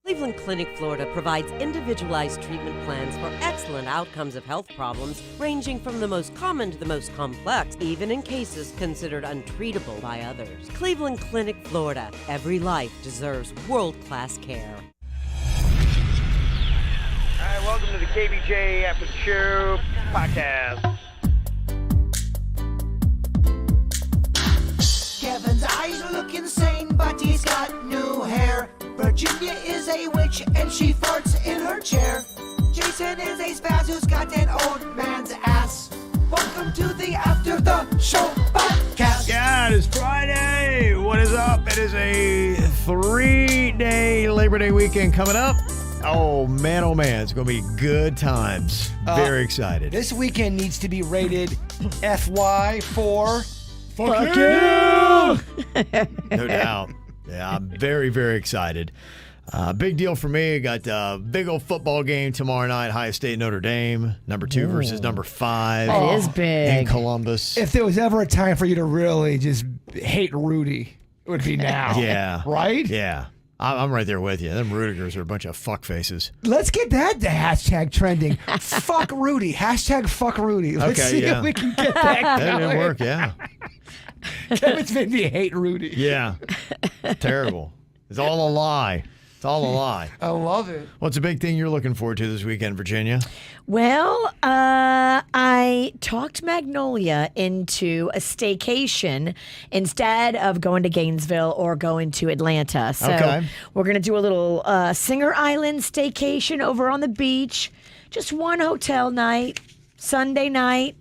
Cleveland Clinic, Florida provides individualized treatment plans for excellent outcomes of health problems ranging from the most common to the most complex, even in cases considered untreatable by others. Cleveland Clinic, Florida. Every life deserves world-class care. All right, welcome to the KVJ After the Show podcast. Kevin's eyes look insane, but he's got new hair. Virginia is a witch, and she farts in her chair. Jason is a spaz who's got an old man's ass. Welcome to the After the Show podcast. Yeah, it is Friday. What is up? It is a 3-day Labor Day weekend coming up. Oh, man, it's going to be good times. Very excited. This weekend needs to be rated FY for... Fuck you! No doubt. Yeah, I'm very, very excited. Big deal for me. Got a big old football game tomorrow night. Ohio State, Notre Dame. Number 2 versus number 5. That is big. In Columbus. If there was ever a time for you to really just hate Rudy, it would be now. Yeah. Right? Yeah. I'm right there with you. Them Rudigers are a bunch of fuck faces. Let's get that to hashtag trending. Fuck Rudy. Hashtag fuck Rudy. Let's see if we can get that That going. didn't work, yeah. Kevin's made me hate Rudy. Yeah. Terrible. It's all a lie. It's all a lie. I love it. What's a big thing you're looking forward to this weekend, Virginia? Well, I talked Magnolia into a staycation instead of going to Gainesville or going to Atlanta. So we're going to do a little Singer Island staycation over on the beach. Just one hotel night, Sunday night.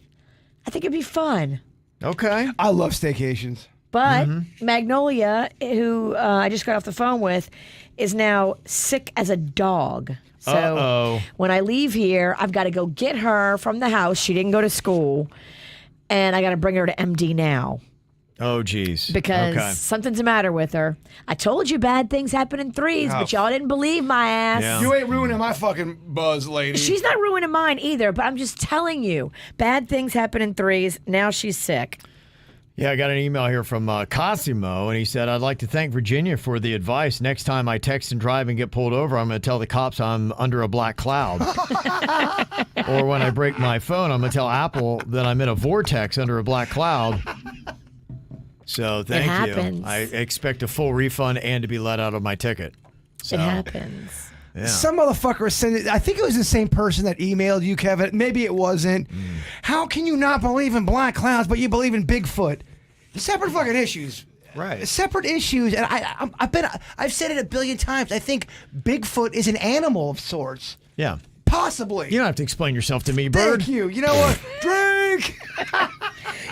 I think it'd be fun. Okay. I love staycations. But Magnolia, who I just got off the phone with, is now sick as a dog. So when I leave here, I've got to go get her from the house. She didn't go to school. And I got to bring her to MD now. Oh, geez. Because something's the matter with her. I told you bad things happen in threes, but y'all didn't believe my ass. Yeah. You ain't ruining my fucking buzz, lady. She's not ruining mine either, but I'm just telling you, bad things happen in threes. Now she's sick. Yeah, I got an email here from Cosimo, and he said, I'd like to thank Virginia for the advice. Next time I text and drive and get pulled over, I'm going to tell the cops I'm under a black cloud. Or when I break my phone, I'm going to tell Apple that I'm in a vortex under a black cloud. So thank you. Happens. I expect a full refund and to be let out of my ticket. So, It happens. Yeah. Some motherfucker sent it. I think it was the same person that emailed you, Kevin. Maybe it wasn't. How can you not believe in black clouds, but you believe in Bigfoot? Separate fucking issues. Right. Separate issues. And I've said it a billion times. I think Bigfoot is an animal of sorts. Yeah. Possibly. You don't have to explain yourself to me, Bird. Thank you. You know what? Drink.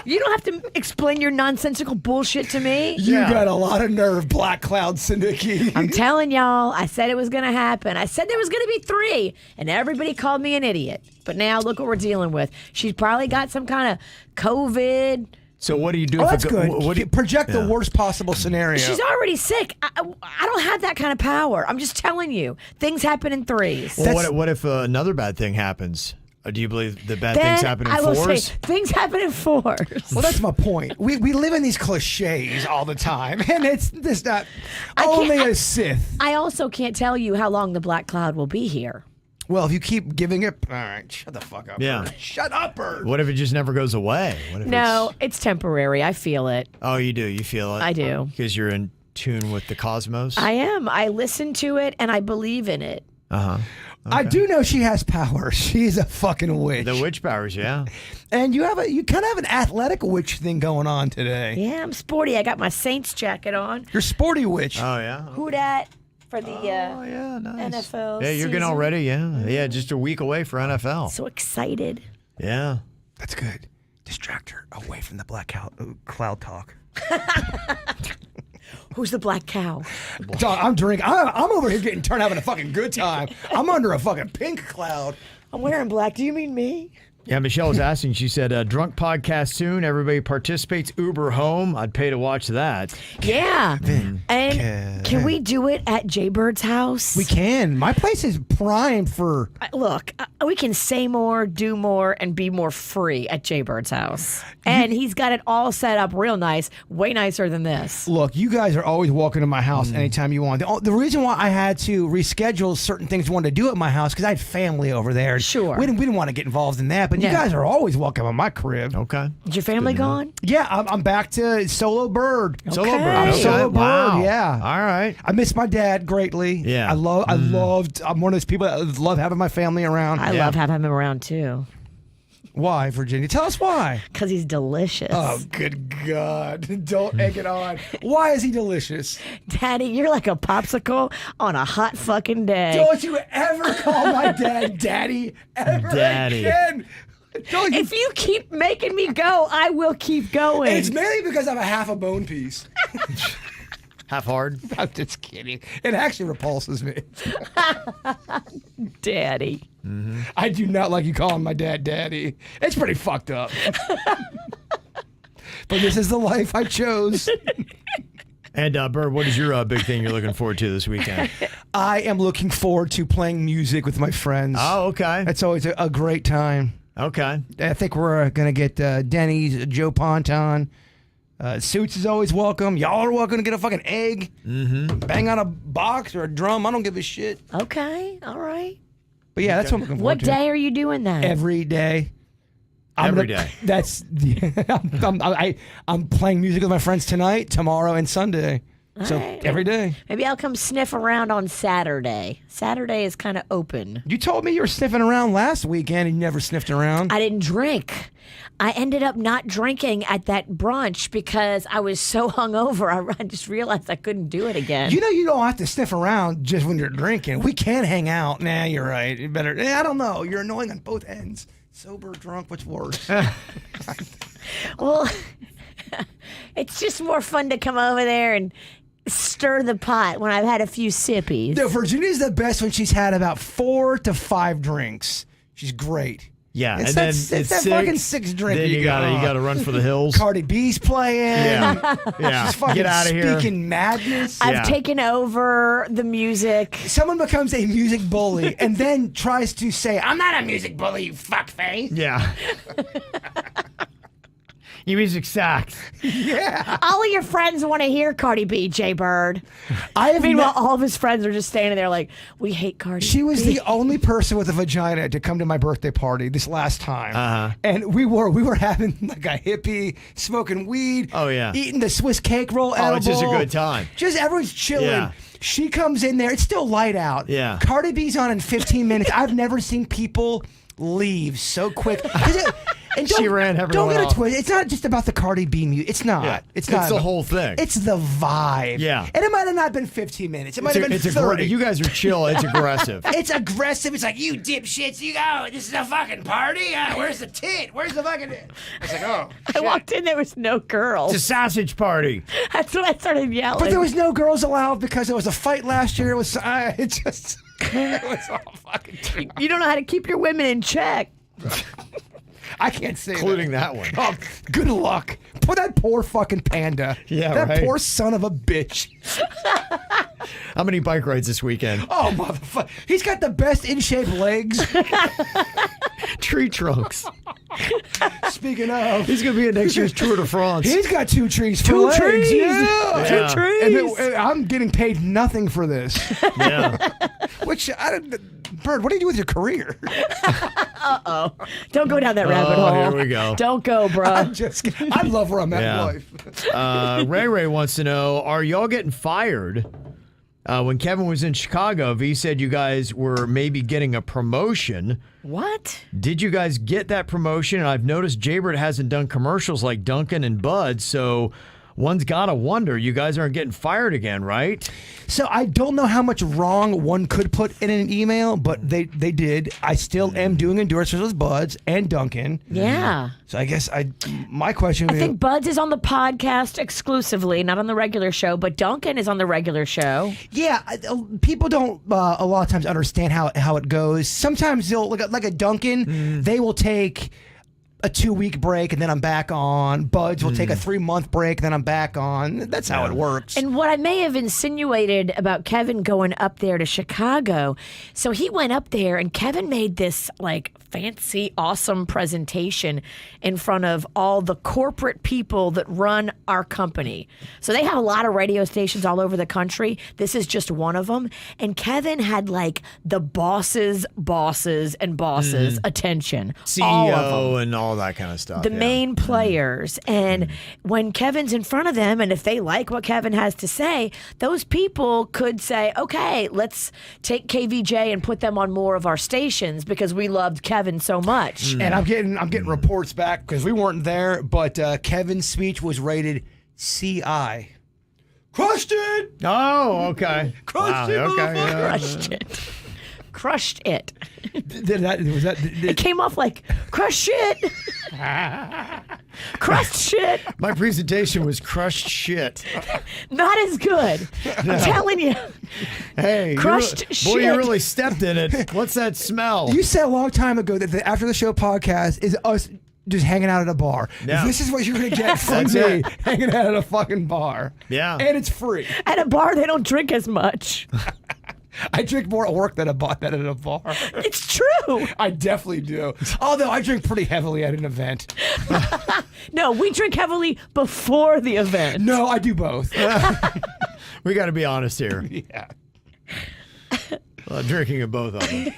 You don't have to explain your nonsensical bullshit to me. You got a lot of nerve, Black Cloud Syndicate. I'm telling y'all, I said it was going to happen. I said there was going to be 3, and everybody called me an idiot. But now look what we're dealing with. She's probably got some kind of COVID. So what do you do? Oh, if that's good. What do you, Project the worst possible scenario. She's already sick. I don't have that kind of power. I'm just telling you. Things happen in threes. Well, what if another bad thing happens? Do you believe that bad things happen in I will fours? say things happen in fours. Well, that's my point. We live in these cliches all the time, and it's not only a Sith. I also can't tell you how long the black cloud will be here. Well, if you keep giving it, all right, shut the fuck up. Yeah. Bird. Shut up, Bird. What if it just never goes away? What if No, it's temporary. I feel it. Oh, you do? You feel it? I do. Because you're in tune with the cosmos? I am. I listen to it and I believe in it. Uh-huh. I do know she has power. She's a fucking witch. The witch powers, yeah. And you kind of have an athletic witch thing going on today. Yeah, I'm sporty. I got my Saints jacket on. You're sporty witch. Oh, yeah? Who dat for the yeah, nice. NFL Yeah, you're getting all season. ready, yeah. Yeah, just a week away for NFL. So excited. Yeah. That's good. Distract her away from the black cloud talk. Who's the black cow? Dog, I'm drinking. I'm over here getting turned having a fucking good time. I'm under a fucking pink cloud. I'm wearing black. Do you mean me? Yeah, Michelle was asking, she said, drunk podcast soon. Everybody participates. Uber home. I'd pay to watch that. Yeah. And Can we do it at Jaybird's house? We can. My place is primed for. Look, we can say more, do more, and be more free at Jaybird's house. And he's got it all set up real nice, way nicer than this. Look, you guys are always welcome to my house anytime you want. The reason why I had to reschedule certain things I wanted to do at my house because I had family over there. Sure. We didn't want to get involved in that, but you guys are always welcome at my crib. Okay. Is your family gone? Yeah, I'm back to solo bird. Solo bird. Okay. Okay. Solo bird, Wow. yeah. All right. I miss my dad greatly. Yeah. I'm one of those people that love having my family around. I love having him around too. Why, Virginia? Tell us why. Because he's delicious. Oh, good God. Don't egg it on. Why is he delicious? Daddy, you're like a popsicle on a hot fucking day. Don't you ever call my dad Daddy ever Daddy. again. If you keep making me go, I will keep going. It's mainly because I'm a half a bone piece. Half hard. I'm just kidding. It actually repulses me. Daddy. I do not like you calling my dad Daddy. It's pretty fucked up. But this is the life I chose. And Bird, what is your big thing you're looking forward to this weekend? I am looking forward to playing music with my friends. Oh, okay. That's always a great time. Okay. I think we're going to get Denny's, Joe Ponton. Suits is always welcome. Y'all are welcome to get a fucking egg. Bang on a box or a drum. I don't give a shit. Okay, all right. But yeah, that's what I'm looking forward What to. day are you doing that? Every day. Every day. That's I'm playing music with my friends tonight, tomorrow, and Sunday. So right. every day. Maybe I'll come sniff around on Saturday. Saturday is kind of open. You told me you were sniffing around last weekend and you never sniffed around. I didn't drink. I ended up not drinking at that brunch because I was so hungover. I just realized I couldn't do it again. You know you don't have to sniff around just when you're drinking. We can hang out. Nah, you're right. You better. I don't know. You're annoying on both ends. Sober, drunk, what's worse? Well, it's just more fun to come over there and stir the pot when I've had a few sippies. No, Virginia's the best when she's had about 4 to 5 drinks. She's great. Yeah, It's and that- then it's it's that six, fucking sixth drink Then you you got. gotta run for the hills. Cardi B's playing. Yeah, yeah. She's fucking Get out of here. speaking madness. I've Yeah. taken over the music. Someone becomes a music bully and then tries to say, I'm not a music bully, you fuckface. Yeah. Your music sucks. Yeah. All of your friends want to hear Cardi B, Jay Bird. Meanwhile, all of his friends are just standing there like, we hate Cardi She was B. the only person with a vagina to come to my birthday party this last time. Uh-huh. And we were having like a hippie, smoking weed. Oh, yeah. Eating the Swiss cake roll Oh, it's just a edible. good time. Just everyone's chilling. Yeah. She comes in there. It's still light out. Yeah. Cardi B's on in 15 minutes. I've never seen people leave so quick. And She ran Don't everyone get it off. twisted. It's not just about the Cardi B music. It's not. Yeah. It's not. It's the whole thing. It's the vibe. Yeah. And it might have not been 15 minutes. It might have been 30. You guys are chill. It's aggressive. It's aggressive. It's like, you dipshits, you go, this is a fucking party? Where's the tit? Where's the fucking tit? It's like, oh, I walked in, there was no girls. It's a sausage party. That's what I started yelling. But there was no girls allowed because there was a fight last year. It was, it just, it was all fucking You don't know how to keep your women in check. I can't say Including that one. Oh, good luck. Put that poor fucking panda. Yeah, that right. poor son of a bitch. How many bike rides this weekend? Oh, motherfucker. He's got the best in shape legs. Tree trunks. Speaking of, He's going to be at next year's Tour de France. he's got 2 trees for Two legs. trees. Yeah. Yeah. 2 trees. And I'm getting paid nothing for this. Yeah. Which, Bird, what do you do with your career? Don't go down that rabbit Oh, hole. here we go. Don't go, bro. I'm just kidding. I love where I'm at Yeah. in life. Ray Ray wants to know, are y'all getting fired? When Kevin was in Chicago, V said you guys were maybe getting a promotion. What? Did you guys get that promotion? And I've noticed Jaybird hasn't done commercials like Duncan and Bud, so one's got to wonder, you guys aren't getting fired again, right? So I don't know how much wrong one could put in an email, but they did. I still am doing endorsements with Buds and Duncan. Yeah. So I guess my question I is, think Buds is on the podcast exclusively, not on the regular show, but Duncan is on the regular show. yeah, people don't a lot of times understand how it goes. Sometimes they'll like a Duncan, they will take a 2-week break, and then I'm back on. Buds will take a 3-month break, then I'm back on. That's how it works. And what I may have insinuated about Kevin going up there to Chicago, so he went up there, and Kevin made this like fancy, awesome presentation in front of all the corporate people that run our company. So they have a lot of radio stations all over the country. This is just one of them. And Kevin had like the bosses' attention. All of them. CEO and all that kind of stuff. The main players. And when Kevin's in front of them, and if they like what Kevin has to say, those people could say, okay, let's take KVJ and put them on more of our stations because we loved Kevin so much. And I'm getting reports back because we weren't there, but Kevin's speech was rated CI. Crushed it! Oh, okay. Crushed it, okay. Yeah. Crushed it. It came off like crushed shit. Crushed shit. My presentation was crushed shit. Not as good. I'm telling you. Hey, Crushed shit. Boy, you really stepped in it. What's that smell? You said a long time ago that the After the Show podcast is us just hanging out at a bar. Yeah. This is what you're going to get from me, hanging out at a fucking bar. Yeah. And it's free. At a bar, they don't drink as much. I drink more at work than at a bar. It's true. I definitely do. Although I drink pretty heavily at an event. No, we drink heavily before the event. No, I do both. We got to be honest here. Yeah. Drinking at both of them.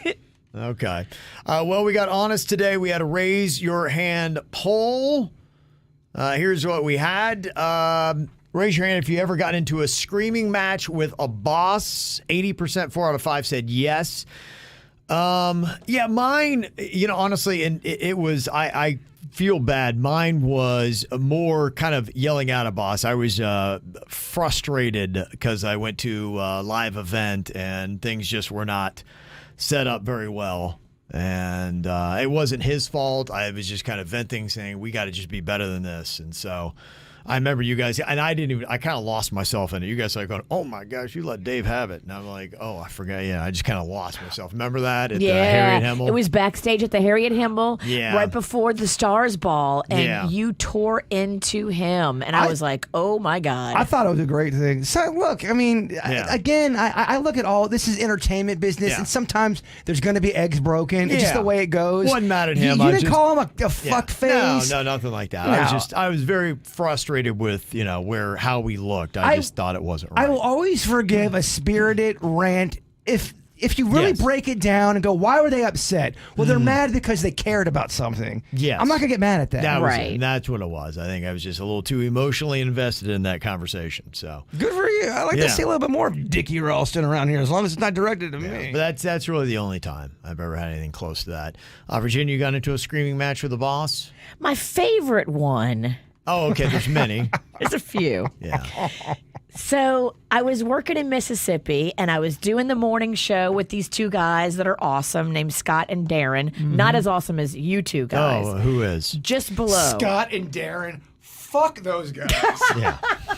Okay. Well, we got honest today. We had a raise your hand poll. Here's what we had. Raise your hand if you ever got into a screaming match with a boss. 80%, 4 out of 5 said yes. Yeah, mine, honestly, and it was, I feel bad. Mine was more kind of yelling at a boss. I was frustrated because I went to a live event and things just were not set up very well. And it wasn't his fault. I was just kind of venting, saying, we got to just be better than this. And so I remember you guys, and I kind of lost myself in it. You guys are like going, oh my gosh, you let Dave have it. And I'm like, oh, I forgot. Yeah, I just kind of lost myself. Remember that at Harriet Himmel? It was backstage at the Harriet Himmel right before the Stars Ball, and you tore into him. And I was like, oh my God. I thought it was a great thing. So look, I mean, again, I look at all, this is entertainment business, and sometimes there's going to be eggs broken. It's just the way it goes. Wasn't mad at him. You didn't call him a fuck face. No, nothing like that. No. I was very frustrated with how we looked. I just thought it wasn't right. I will always forgive a spirited rant if you really break it down and go, why were they upset? Well, they're mad because they cared about something. Yes. I'm not gonna get mad at that. That was it. That's what it was. I think I was just a little too emotionally invested in that conversation. So good for you. I like to see a little bit more of Dickie Ralston around here, as long as it's not directed to me. But that's really the only time I've ever had anything close to that. Virginia, you got into a screaming match with the boss? My favorite one. Oh, okay. There's many. There's a few. Yeah. So I was working in Mississippi, and I was doing the morning show with these two guys that are awesome, named Scott and Darren. Not as awesome as you two guys. Oh, who is? Just below. Scott and Darren. Fuck those guys. Yeah.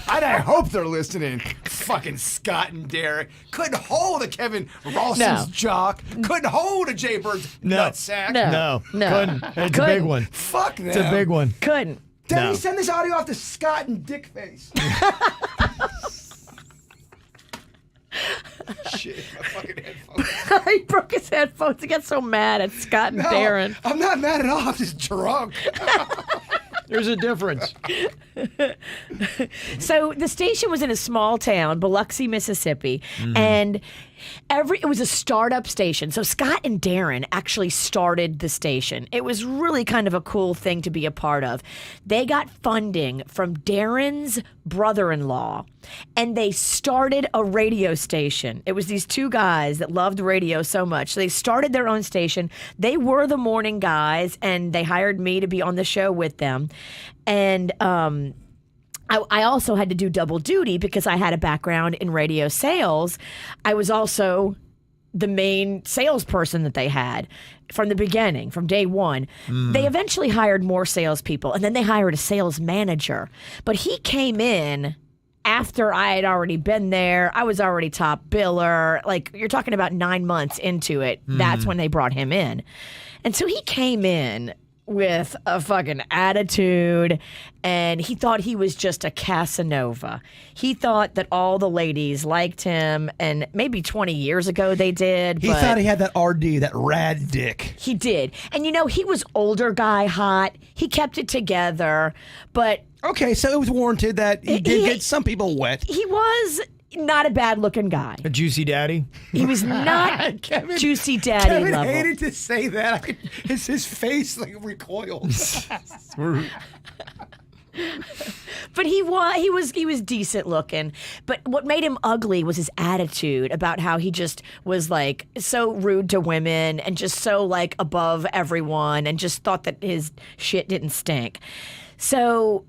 And I hope they're listening. Fucking Scott and Darren. Couldn't hold a Kevin Ralston's jock. Couldn't hold a Jay Bird's nutsack. No. Couldn't. It's a big one. Fuck them. It's a big one. Couldn't. Denny, send this audio off to Scott and Dickface. Shit, my fucking headphones. He broke his headphones. He got so mad at Scott and Darren. I'm not mad at all. I'm just drunk. There's a difference. So the station was in a small town, Biloxi, Mississippi, and it was a startup station. So Scott and Darren actually started the station. It was really kind of a cool thing to be a part of. They got funding from Darren's brother-in-law, and they started a radio station. It was these two guys that loved radio so much. So they started their own station. They were the morning guys, and they hired me to be on the show with them. And I also had to do double duty because I had a background in radio sales. I was also the main salesperson that they had from the beginning, from day one. They eventually hired more salespeople, and then they hired a sales manager. But he came in after I had already been there. I was already top biller. Like, you're talking about 9 months into it. That's when they brought him in. And so he came in with a fucking attitude, and he thought he was just a Casanova. He thought that all the ladies liked him, and maybe 20 years ago they did. He thought he had that RD, that rad dick. He did. And he was older guy hot. He kept it together, but... Okay, so it was warranted that he did get some people wet. He was... not a bad-looking guy. A juicy daddy? He was not juicy daddy Kevin level. hated to say that. His face recoiled. But he was decent looking. But what made him ugly was his attitude about how he just was like so rude to women and just so like above everyone and just thought that his shit didn't stink. So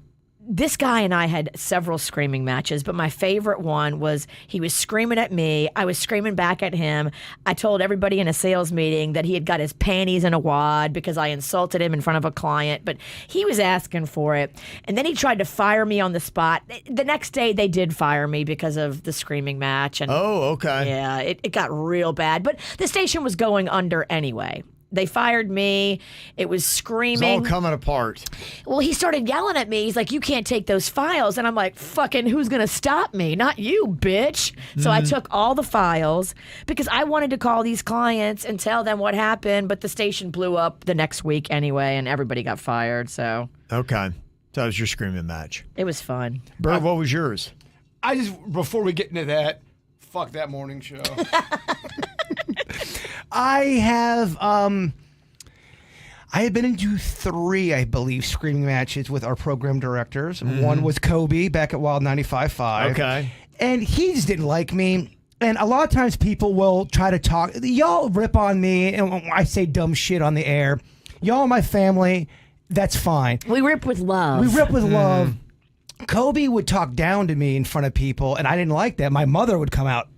this guy and I had several screaming matches, but my favorite one was he was screaming at me. I was screaming back at him. I told everybody in a sales meeting that he had got his panties in a wad because I insulted him in front of a client, but he was asking for it. And then he tried to fire me on the spot. The next day, they did fire me because of the screaming match. And oh, okay. Yeah, it got real bad. But the station was going under anyway. They fired me. It was screaming. It's all coming apart. Well, he started yelling at me. He's like, you can't take those files. And I'm like, fucking, who's going to stop me? Not you, bitch. So I took all the files because I wanted to call these clients and tell them what happened. But the station blew up the next week anyway, and everybody got fired. So Okay. So that was your screaming match. it was fun. Bert, what was yours? Before we get into that, fuck that morning show. I have been into 3, I believe, screaming matches with our program directors. One was Kobe back at Wild 95.5. Okay. And he just didn't like me. And a lot of times people will try to talk. Y'all rip on me, and I say dumb shit on the air. Y'all are my family. That's fine. We rip with love. We rip with love. Kobe would talk down to me in front of people, and I didn't like that. My mother would come out.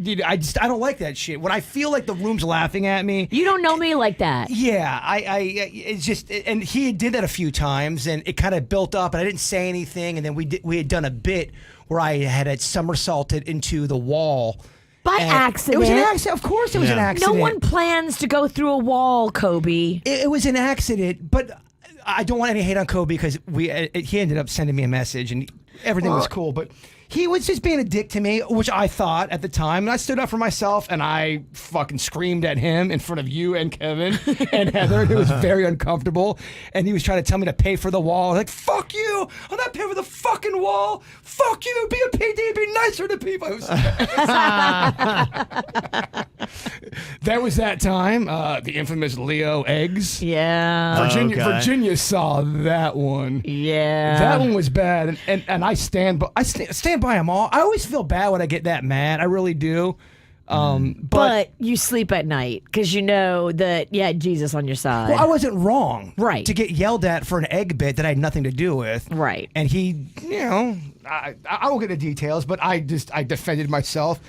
Dude, I don't like that shit. When I feel like the room's laughing at me. You don't know me like that. Yeah, it's just, and he did that a few times, and it kind of built up, and I didn't say anything, and then we had done a bit where I had somersaulted into the wall. By accident. It was an accident. Of course it was an accident. No one plans to go through a wall, Kobe. It was an accident, but I don't want any hate on Kobe because he ended up sending me a message, and everything was cool, but he was just being a dick to me, which I thought at the time. And I stood up for myself, and I fucking screamed at him in front of you and Kevin and Heather. It was very uncomfortable. And he was trying to tell me to pay for the wall. Like, fuck you. I'm not paying for the fucking wall. Fuck you. Be a PD. Be nicer to people. That was that time. The infamous Leo eggs. Yeah. Virginia saw that one. Yeah. That one was bad, and I stand by them all. I always feel bad when I get that mad. I really do. But you sleep at night because you know that you had Jesus on your side. Well, I wasn't wrong. Right. To get yelled at for an egg bit that I had nothing to do with. Right. And he, I won't get the details, but I defended myself.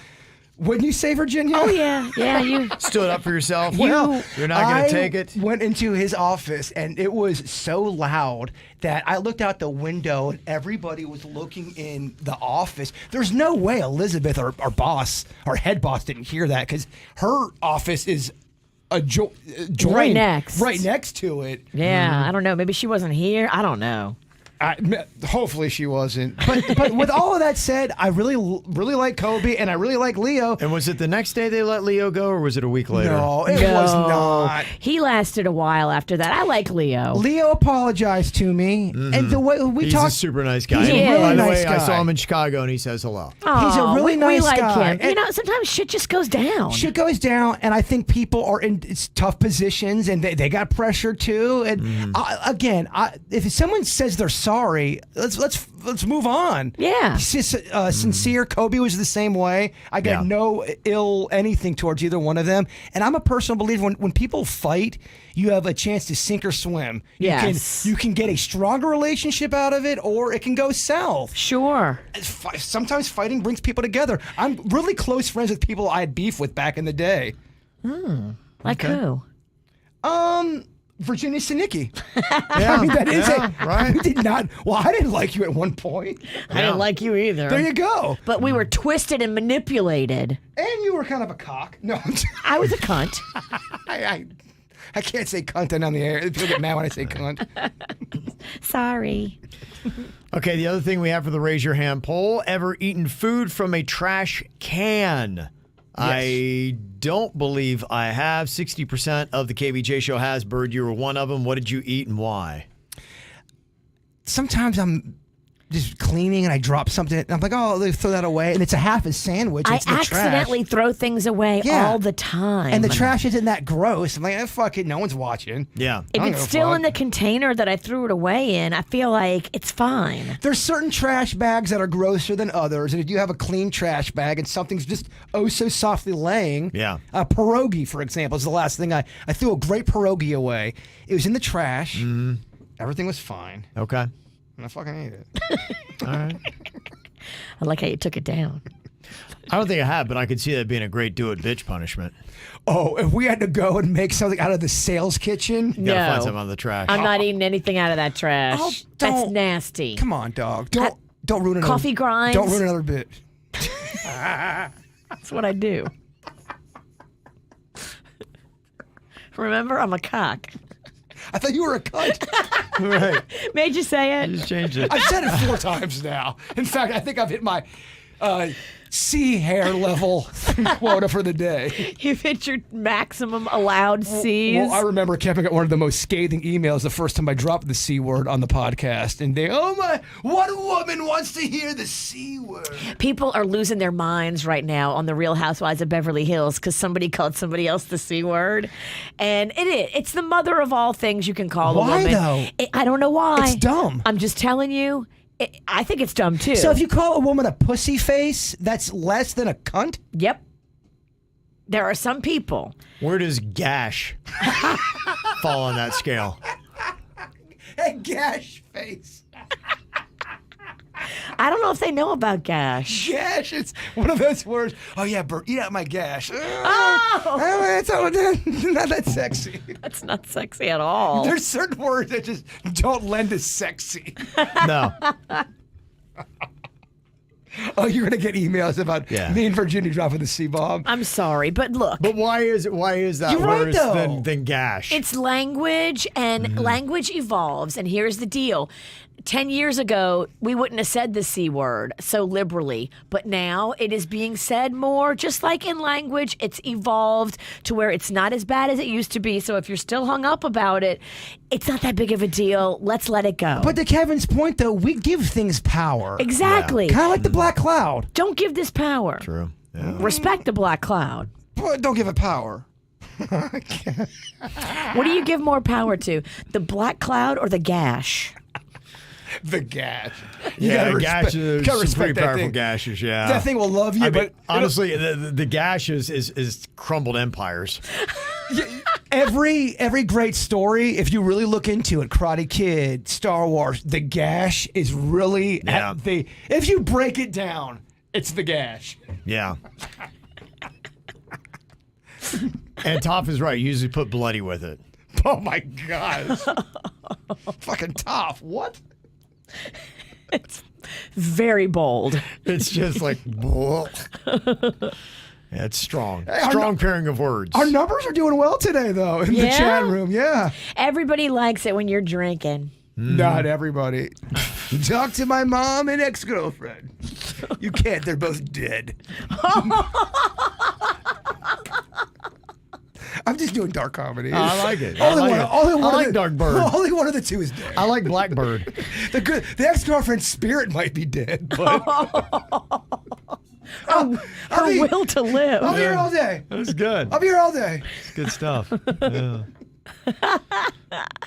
Wouldn't you say, Virginia? Oh, yeah. Yeah, you stood up for yourself. Well, you're not going to take it. I went into his office, and it was so loud that I looked out the window, and everybody was looking in the office. There's no way Elizabeth, our boss, our head boss, didn't hear that because her office is right next to it. Yeah, I don't know. Maybe she wasn't here. I don't know. Hopefully she wasn't. But with all of that said, I really like Kobe and I really like Leo. And was it the next day they let Leo go, or was it a week later? No, it was not. He lasted a while after that. I like Leo. Leo apologized to me, and the way we talked. He's a super nice guy. He's a really By the nice way, guy. I saw him in Chicago, and he says hello. He's a really nice we like guy. him. Sometimes shit just goes down. Shit goes down, and I think people are in tough positions, and they got pressure too. And if someone says they're sorry, let's move on. Yeah. He's just sincere. Kobe was the same way. I got no ill anything towards either one of them. And I'm a personal believer when people fight, you have a chance to sink or swim. Yes. You can get a stronger relationship out of it, or it can go south. Sure. Sometimes fighting brings people together. I'm really close friends with people I had beef with back in the day. Like who? Virginia Sinicki. Yeah, I mean, that is it. Right. We did not. Well, I didn't like you at one point. I didn't like you either. There you go. But we were twisted and manipulated. And you were kind of a cock. No, I was a cunt. I can't say cunt on the air. People get mad when I say cunt. Sorry. Okay, the other thing we have for the Raise Your Hand poll, ever eaten food from a trash can? Yes. I don't believe I have. 60% of the KVJ show has. Bird, you were one of them. What did you eat and why? Sometimes I'm just cleaning and I drop something and I'm like, oh, they throw that away, and it's a half a sandwich. I It's in the accidentally trash. throw things away all the time. And the trash isn't that gross. I'm like, fuck it, no one's watching. Yeah. If I don't it's give a still fuck. in the container that I threw it away in, I feel like it's fine. There's certain trash bags that are grosser than others, and if you have a clean trash bag and something's just oh so softly laying, Yeah. A pierogi, for example, is the last thing I threw a great pierogi away. It was in the trash. Mm-hmm. Everything was fine. Okay. And I fucking ate it. All right. I like how you took it down. I don't think I have, but I could see that being a great do-it-bitch punishment. Oh, if we had to go and make something out of the sales kitchen? You gotta find something out of the trash. I'm not eating anything out of that trash. Oh, That's don't- nasty. Come on, dog. Don't ruin another Coffee grinds. Don't ruin another bit. That's what I do. Remember, I'm a cock. I thought you were a cunt. Right. Made you say it? Just changed it. I've said it 4 times now. In fact, I think I've hit my C hair level quota for the day. You've hit your maximum allowed C's. Well, I remember Kevin got one of the most scathing emails the first time I dropped the C word on the podcast. And they, oh my, what woman wants to hear the C word? People are losing their minds right now on the Real Housewives of Beverly Hills because somebody called somebody else the C word. And it's the mother of all things you can call a woman. Why though? I don't know why. It's dumb. I'm just telling you. I think it's dumb too. So if you call a woman a pussy face, that's less than a cunt? Yep. There are some people. Where does gash fall on that scale? Hey, gash face. I don't know if they know about gash. Gash, it's one of those words. Oh yeah, Bert, eat out my gash. Oh! It's not that sexy. That's not sexy at all. There's certain words that just don't lend to sexy. No. Oh, you're gonna get emails about Yeah. me and Virginia dropping the C-bomb. I'm sorry, but look. But why is that You're right, worse though. than gash? It's language, and language evolves. And here's the deal. 10 years ago, we wouldn't have said the C word so liberally, but now it is being said more. Just like in language, it's evolved to where it's not as bad as it used to be. So if you're still hung up about it, it's not that big of a deal. Let's let it go. But to Kevin's point, though, we give things power. Exactly. Kind of like the black cloud. Don't give this power. True. Yeah. Respect the black cloud. But don't give it power. What do you give more power to? The black cloud or the gash? The gash. Yeah, gash you is gotta some pretty respect that powerful thing. gashes, yeah. That thing will love you, I mean, but honestly, the gash is crumbled empires. every great story, if you really look into it, Karate Kid, Star Wars, the gash is really Yeah. if you break it down, it's the gash. Yeah. And Toph is right. You usually put bloody with it. Oh my god. Fucking tough. What? It's very bold. It's just like, yeah, it's strong. our Strong pairing of words. Our numbers are doing well today, though, in the Yeah? chat room. Yeah. Everybody likes it when you're drinking. Not everybody. Talk to my mom and ex-girlfriend. You can't. They're both dead. I'm just doing dark comedy. I like it. I like Dark Bird. Only one of the two is dead. I like Blackbird. The ex-girlfriend's spirit might be dead, but Her will to live. I'll be here all day. That's good. I'll be here all day. Good stuff. Yeah.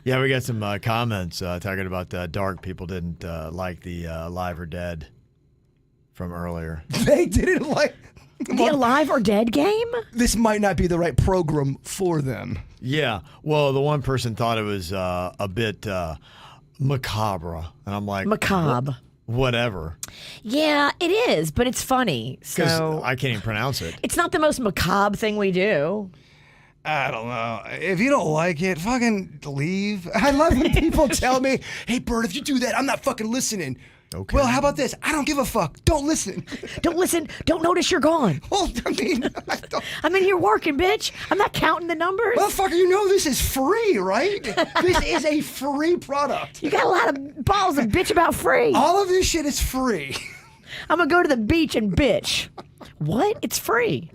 Yeah, we got some comments talking about Dark. People didn't like the Live or Dead from earlier. They didn't like. The Alive or Dead game? This might not be the right program for them. Yeah. Well, the one person thought it was a bit macabre, and I'm like, Macabre. Whatever. Yeah, it is, but it's funny. Because So I can't even pronounce it. it's not the most macabre thing we do. I don't know. If you don't like it, fucking leave. I love when people tell me, hey, Bert, if you do that, I'm not fucking listening. Okay. Well, how about this? I don't give a fuck. Don't listen. Don't listen. Don't notice you're gone. Well, I'm in here working, bitch. I'm not counting the numbers. Motherfucker, you know this is free, right? This is a free product. You got a lot of balls to bitch about free. All of this shit is free. I'm going to go to the beach and bitch. What? It's free.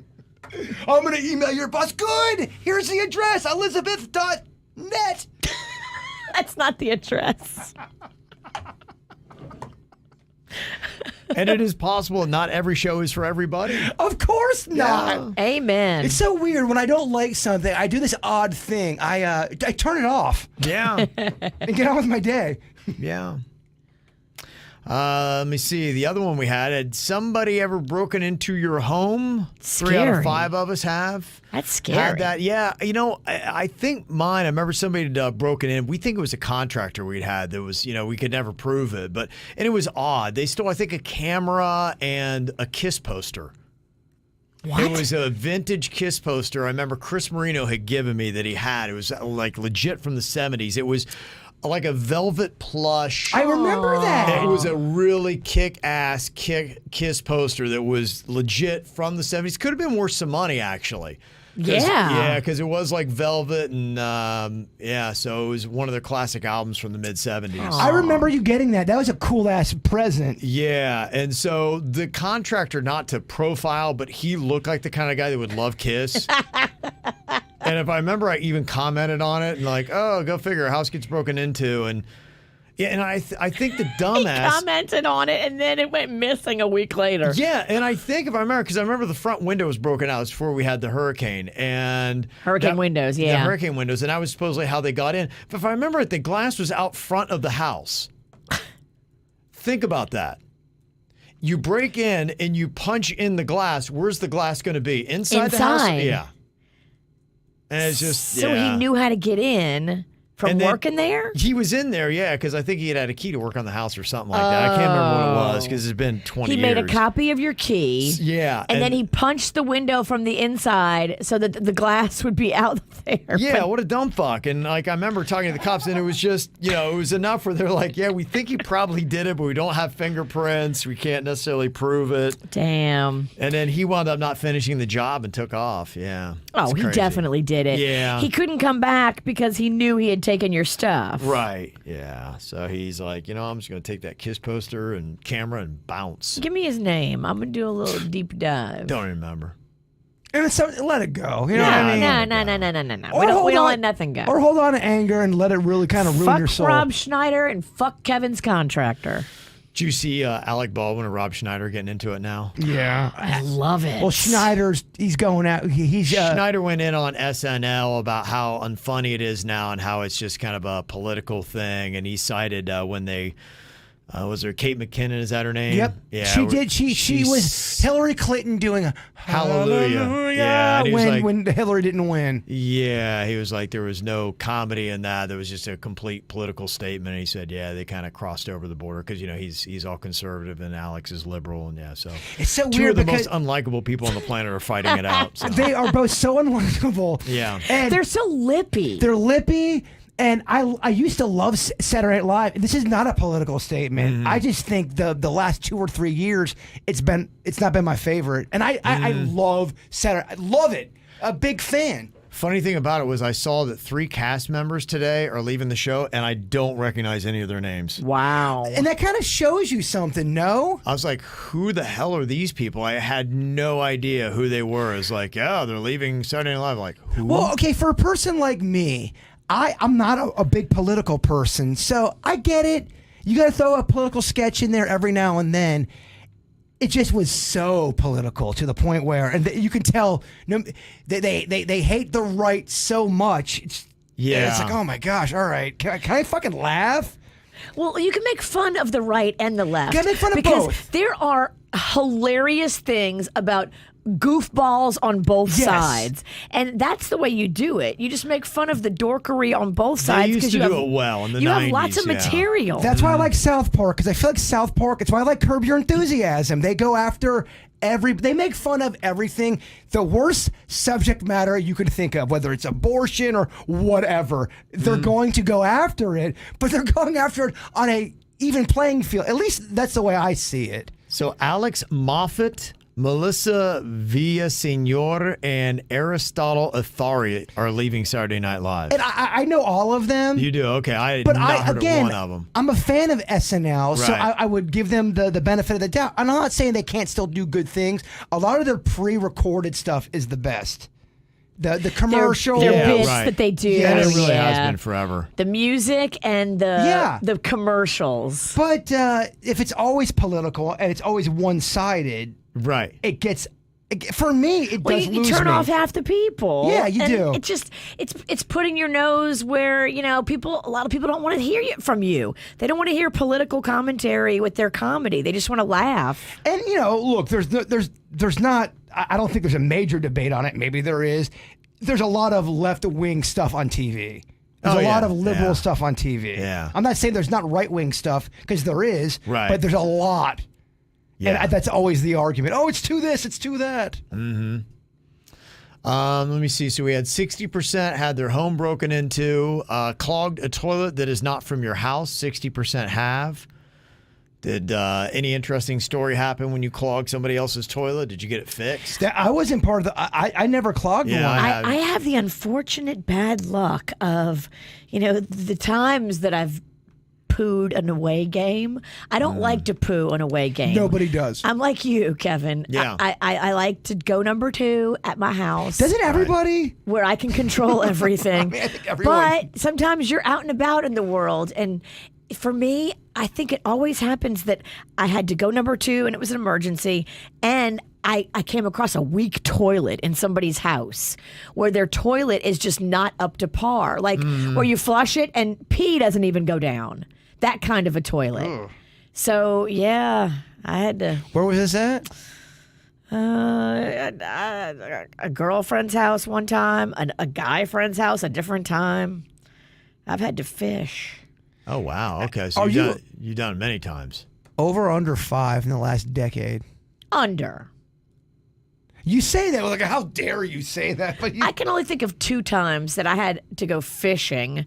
I'm going to email your boss. Good. Here's the address, elizabeth.net. That's not the address. And it is possible that not every show is for everybody. Of course not. Yeah. Amen. It's so weird. When I don't like something, I do this odd thing. I turn it off. Yeah. And get on with my day. Yeah. Let me see. The other one we had somebody ever broken into your home? Scary. 3 out of 5 of us have. That's scary. Had that. Yeah. You know, I think mine, I remember somebody had broken in. We think it was a contractor we'd had that was, we could never prove it. And it was odd. They stole, I think, a camera and a Kiss poster. What? It was a vintage Kiss poster. I remember Chris Marino had given me that he had. It was like legit from the 70s. It was like a velvet plush. I remember that. It was a really kick-ass Kiss poster that was legit from the 70s. Could have been worth some money, actually. Yeah, because it was like velvet and, so it was one of their classic albums from the mid-70s. I remember you getting that. That was a cool-ass present. Yeah, and so the contractor, not to profile, but he looked like the kind of guy that would love Kiss. And if I remember, I even commented on it and like, oh, go figure, a house gets broken into. And yeah, and I think the dumbass. He commented on it and then it went missing a week later. Yeah, and I think if I remember, because I remember the front window was broken out. It was before we had the hurricane. And windows, yeah. The hurricane windows, and that was supposedly how they got in. But if I remember it, the glass was out front of the house. Think about that. You break in and you punch in the glass. Where's the glass going to be? Inside the house? Yeah. And it's just, so he knew how to get in from working there? He was in there, yeah, because I think he had a key to work on the house or something like that. I can't remember what it was because it's been 20 years. He made a copy of your key. Yeah. And then he punched the window from the inside so that the glass would be out there. Yeah, what a dumb fuck. And like I remember talking to the cops and it was just, it was enough where they're like, yeah, we think he probably did it, but we don't have fingerprints. We can't necessarily prove it. Damn. And then he wound up not finishing the job and took off. Yeah. Oh, he definitely did it. Yeah. He couldn't come back because he knew he had taken your stuff. Right. Yeah. So he's like, I'm just going to take that Kiss poster and camera and bounce. Give me his name. I'm going to do a little deep dive. Don't remember. And so let it go. You know what I mean? No. We don't let nothing go. Or hold on to anger and let it really kind of ruin your soul. Fuck Rob Schneider and fuck Kevin's contractor. Did you see Alec Baldwin and Rob Schneider getting into it now? Yeah. I love it. Well, he's going out. Schneider went in on SNL about how unfunny it is now and how it's just kind of a political thing. And he cited when they, was there Kate McKinnon, is that her name? Yep. Yeah. She did. She was Hillary Clinton doing a hallelujah. Yeah. When Hillary didn't win. Yeah. He was like, there was no comedy in that. There was just a complete political statement. And he said, yeah, they kind of crossed over the border because, he's all conservative and Alex is liberal. And yeah, so it's so two weird of the most unlikable people on the planet are fighting it out. So. They are both so unlikable. Yeah. And they're so lippy. They're lippy. And I used to love Saturday Night Live. This is not a political statement. Mm-hmm. I just think the last 2 or 3 years it's not been my favorite. And I love Saturday. I love it. A big fan. Funny thing about it was I saw that 3 cast members today are leaving the show, and I don't recognize any of their names. Wow. And that kind of shows you something, no? I was like, who the hell are these people? I had no idea who they were. It's like, yeah, they're leaving Saturday Night Live. Like, who? Well, okay, for a person like me, I'm not a big political person, so I get it. You got to throw a political sketch in there every now and then. It just was so political to the point where, and you can tell, they hate the right so much. It's like, oh my gosh, all right, can I fucking laugh? Well, you can make fun of the right and the left. You can make fun of both. Because there are hilarious things about goofballs on both sides, and that's the way you do it. You just make fun of the dorkery on both sides. They used to do it well in the 90s. You have lots of material. That's why I like South Park, because I feel like South Park. It's why I like Curb Your Enthusiasm. They go after they make fun of everything, the worst subject matter you could think of, whether it's abortion or whatever. They're going to go after it, but they're going after it on a even playing field. At least that's the way I see it. So Alex Moffat, Melissa Villaseñor, and Aristotle Athari are leaving Saturday Night Live. And I know all of them. You do? Okay. I had But not heard again, of one of them. I'm a fan of SNL, so Right. I would give them the benefit of the doubt. And I'm not saying they can't still do good things. A lot of their pre-recorded stuff is the best. The commercial. Their Yeah, bits right. that they do. Yes. And it really has yeah. been forever. The music and the commercials. But if it's always political and it's always one-sided, Right. it gets. For me, it Well, does you lose turn me. off half the people. Yeah, you and do. It just it's putting your nose where a lot of people don't want to hear from you. They don't want to hear political commentary with their comedy. They just want to laugh. And look, there's not. I don't think there's a major debate on it. Maybe there is. There's a lot of left-wing stuff on TV. There's a lot of liberal stuff on TV. Yeah. I'm not saying there's not right-wing stuff because there is. Right. But there's a lot. Yeah. And that's always the argument. Oh, it's to this, it's to that. Let me see. So we had 60% had their home broken into, clogged a toilet that is not from your house. 60% have. Did any interesting story happen when you clogged somebody else's toilet? Did you get it fixed? I wasn't part of the. I never clogged Yeah, one. I have the unfortunate bad luck of, the times that I've pooed an away game. I don't like to poo an away game. Nobody does. I'm like you, Kevin. Yeah. I like to go number 2 at my house. Doesn't everybody? Where I can control everything. I think everyone. But sometimes you're out and about in the world. And for me, I think it always happens that I had to go number 2 and it was an emergency. And I came across a weak toilet in somebody's house where their toilet is just not up to par. Like where you flush it and pee doesn't even go down. That kind of a toilet. Ugh. So, yeah, I had to. Where was this at? A girlfriend's house one time, a guy friend's house a different time. I've had to fish. Oh, wow. Okay. So Are you've done it many times. Over or under 5 in the last decade? Under. You say that like, how dare you say that? But I can only think of 2 times that I had to go fishing.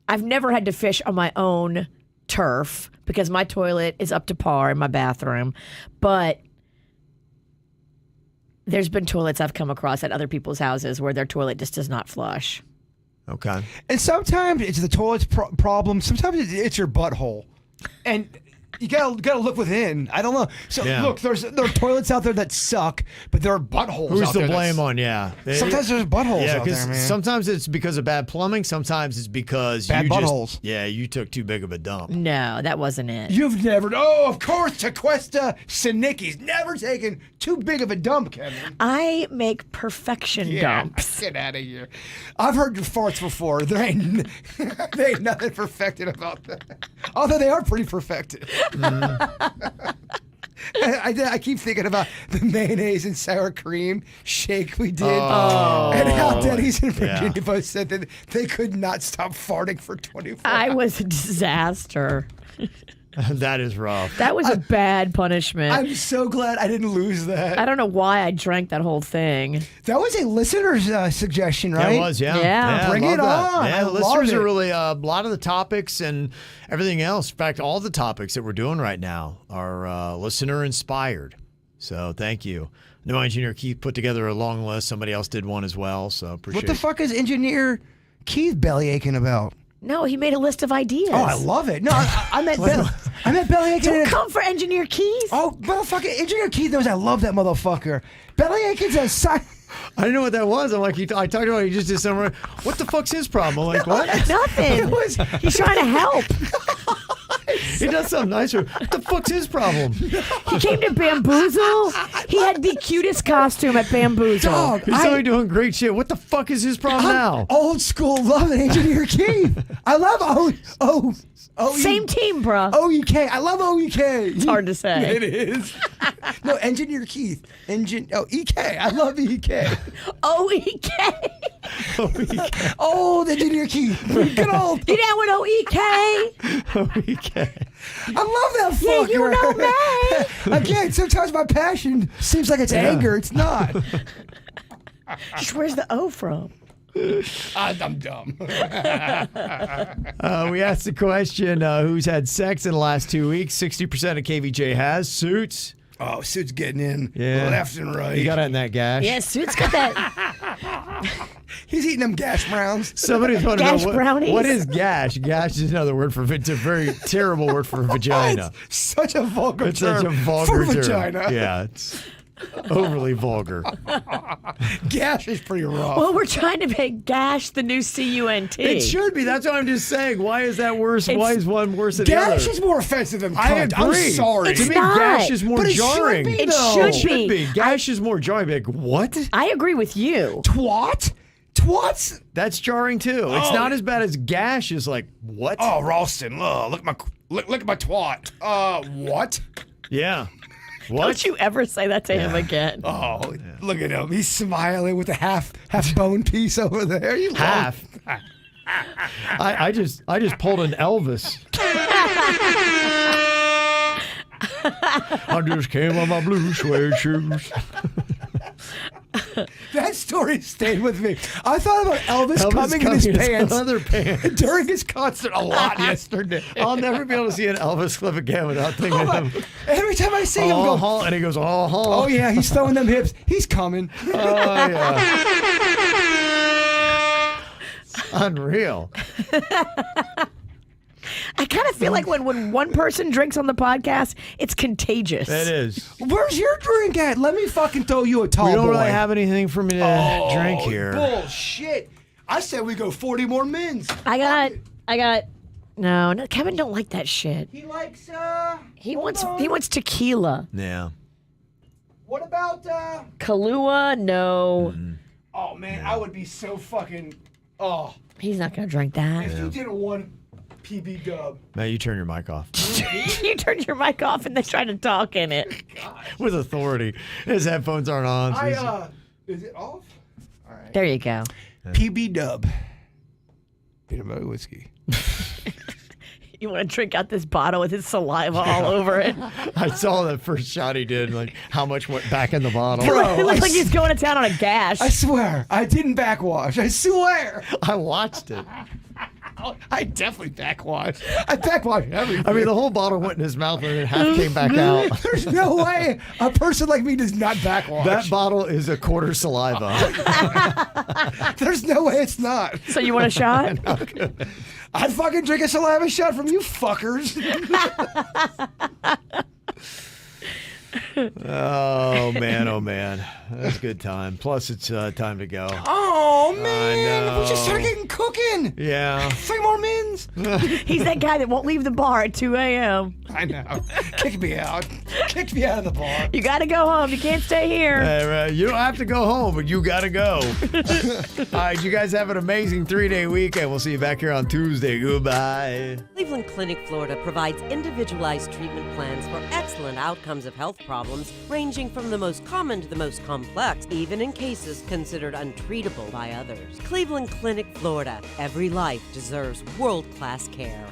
I've never had to fish on my own turf because my toilet is up to par in my bathroom. But there's been toilets I've come across at other people's houses where their toilet just does not flush. Okay. And sometimes it's the toilet's problem. Sometimes it's your butthole, and you gotta look within. I don't know. So look, there are toilets out there that suck, but there are buttholes. Who's out the there blame on? Yeah. Sometimes there's buttholes Yeah, out there, man. sometimes it's because of bad plumbing. Sometimes it's because Bad you buttholes. you took too big of a dump. No, that wasn't it. You've never. Oh, of course, Tequesta Sinicki's never taken too big of a dump, Kevin. I make perfection dumps. Get out of here. I've heard your farts before. There ain't nothing perfected about that. Although they are pretty perfected. I keep thinking about the mayonnaise and sour cream shake we did. And how Denny's in Virginia both said that they could not stop farting for 24 hours. I was a disaster. That is rough. That was a bad punishment. I'm so glad I didn't lose that. I don't know why I drank that whole thing. That was a listener's suggestion, right? It was, yeah. Yeah. Bring I it love that. on. Yeah, I the love listeners it. are really a lot of the topics and everything else. In fact, all the topics that we're doing right now are listener inspired. So thank you. No engineer Keith put together a long list. Somebody else did one as well. So appreciate What the fuck is engineer Keith belly aching about? No, he made a list of ideas. Oh, I love it. No, I meant belly aching. Don't come for Engineer Keith. Oh, motherfucker! Engineer Keith knows I love that motherfucker. Belly aching's a sign. I didn't know what that was. I'm like, I talked about it. He just did something. What the fuck's his problem? I'm like, what? Nothing. He's trying to help. He does something nicer. What the fuck's his problem? He came to Bamboozle. He had the cutest costume at Bamboozle. Dog, He's only doing great shit. What the fuck is his problem now? Old school loving Engineer Keith. I love Same team, bro. OEK. I love OEK. It's hard to say. It is. No, Engineer Keith. EK. I love EK. OEK. Old Engineer Keith. Good old. You down with OEK? Okay. I love that fucker. Yeah, you know me. Again, sometimes my passion seems like it's anger. It's not. Just where's the O from? I'm dumb. We asked the question, who's had sex in the last 2 weeks? 60% of KVJ has. Suits. Oh, Suit's getting in left and right. You got it in that gash. Yeah, Suit's got that. He's eating them gash browns. Somebody's want to Gash know brownies. what is gash? Gash is another word for it's a very terrible word for vagina. It's such a vulgar It's term such a vulgar for term. vagina. Yeah, it's overly vulgar. Gash is pretty rough. Well, we're trying to make gash the new CUNT. It should be. That's what I'm just saying. Why is that worse? Why is one worse than the other? Gash is more offensive than I cunt. agree. I'm sorry. It's to me, not. gash is more But it should jarring. be, It though. should be. Gash is more jarring. Like, what? I agree with you. Twat? Twats? That's jarring too. It's not as bad as gash. Is like what? Oh, Ralston, look at my twat. What? Yeah. What? Don't you ever say that to him again. Oh, look at him. He's smiling with a half bone piece over there. You Half. I just pulled an Elvis. I just came on my blue suede shoes. That story stayed with me. I thought about Elvis coming in his pants Other pants. during his concert a lot yesterday. I'll never be able to see an Elvis clip again without thinking of him. Every time I see him go, And he goes, oh, oh yeah, he's throwing them hips. He's coming. Oh, yeah. Unreal. I kind of feel like when one person drinks on the podcast, it's contagious. It is. Where's your drink at? Let me fucking throw you a tall We don't boy. really have anything for me to drink here. Bullshit. I said we go 40 more mins. I got. No, Kevin don't like that shit. He likes, He wants tequila. Yeah. what about, Kahlua, no. oh man, I would be so fucking, oh. He's not gonna drink that. If you did a one PB dub. Matt, you turn your mic off. You turned your mic off and then tried to talk in it. With authority. His headphones aren't on. So is it off? All right. There you go. PB dub. Peanut butter whiskey. You want to drink out this bottle with his saliva all over it? I saw that first shot he did, like how much went back in the bottle. Bro. It looks like he's going to town on a gash. I swear, I didn't backwash. I swear. I watched it. I definitely backwash. I backwash everything. I mean, the whole bottle went in his mouth and then half came back out. There's no way a person like me does not backwash. That bottle is a quarter saliva. There's no way it's not. So you want a shot? I'd fucking drink a saliva shot from you fuckers. Oh man, that's a good time. Plus, it's time to go. Oh man, know. we just started getting cooking. Yeah. 3 more mins. He's that guy that won't leave the bar at 2 a.m. I know. Kick me out. Kick me out of the bar. You got to go home. You can't stay here. You don't have to go home, but you gotta go. All right, you guys have an amazing 3-day weekend. We'll see you back here on Tuesday. Goodbye. Cleveland Clinic, Florida provides individualized treatment plans for excellent outcomes of health problems ranging from the most common to the most complex, even in cases considered untreatable by others. Cleveland Clinic, Florida. Every life deserves world-class care.